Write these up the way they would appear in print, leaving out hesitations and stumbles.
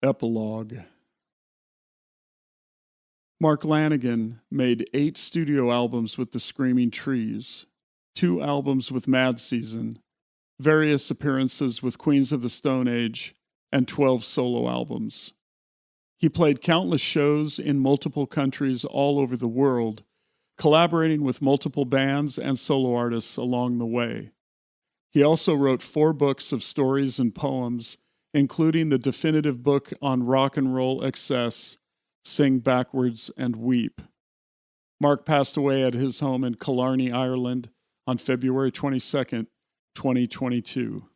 Epilogue. Mark Lanegan made 8 studio albums with the Screaming Trees, 2 albums with Mad Season, various appearances with Queens of the Stone Age, and 12 solo albums. He played countless shows in multiple countries all over the world, collaborating with multiple bands and solo artists along the way. He also wrote 4 books of stories and poems, including the definitive book on rock and roll excess, Sing Backwards and Weep. Mark passed away at his home in Killarney, Ireland on February 22nd, 2022.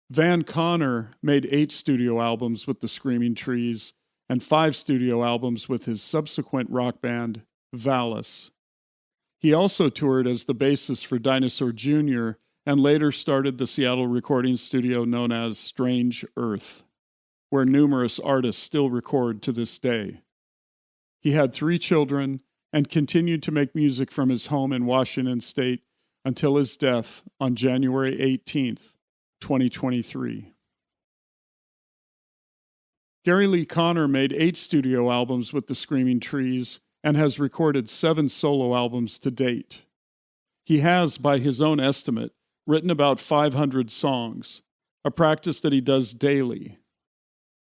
Van Conner made 8 studio albums with the Screaming Trees and 5 studio albums with his subsequent rock band, Valis. He also toured as the bassist for Dinosaur Jr. and later started the Seattle recording studio known as Strange Earth, where numerous artists still record to this day. He had 3 children and continued to make music from his home in Washington State until his death on January 18th, 2023. Gary Lee Conner made 8 studio albums with the Screaming Trees and has recorded 7 solo albums to date. He has, by his own estimate, written about 500 songs, a practice that he does daily.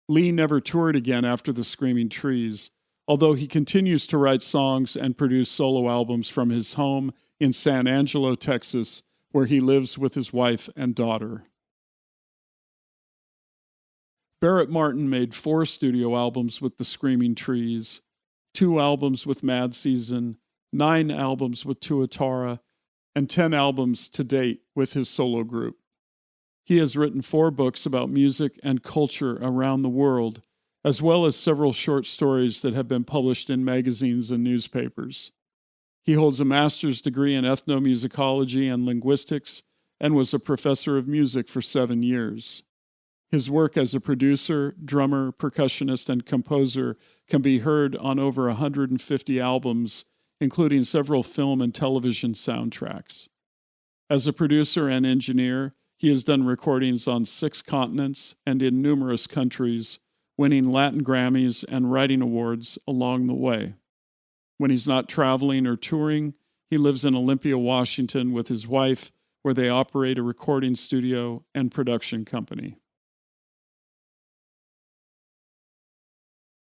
Lee never toured again after the Screaming Trees, although he continues to write songs and produce solo albums from his home in San Angelo, Texas, where he lives with his wife and daughter. Barrett Martin made 4 studio albums with the Screaming Trees, 2 albums with Mad Season, 9 albums with Tuatara, and 10 albums to date with his solo group. He has written 4 books about music and culture around the world, as well as several short stories that have been published in magazines and newspapers. He holds a master's degree in ethnomusicology and linguistics and was a professor of music for 7 years. His work as a producer, drummer, percussionist, and composer can be heard on over 150 albums, including several film and television soundtracks. As a producer and engineer, he has done recordings on 6 continents and in numerous countries, winning Latin Grammys and writing awards along the way. When he's not traveling or touring, he lives in Olympia, Washington with his wife, where they operate a recording studio and production company.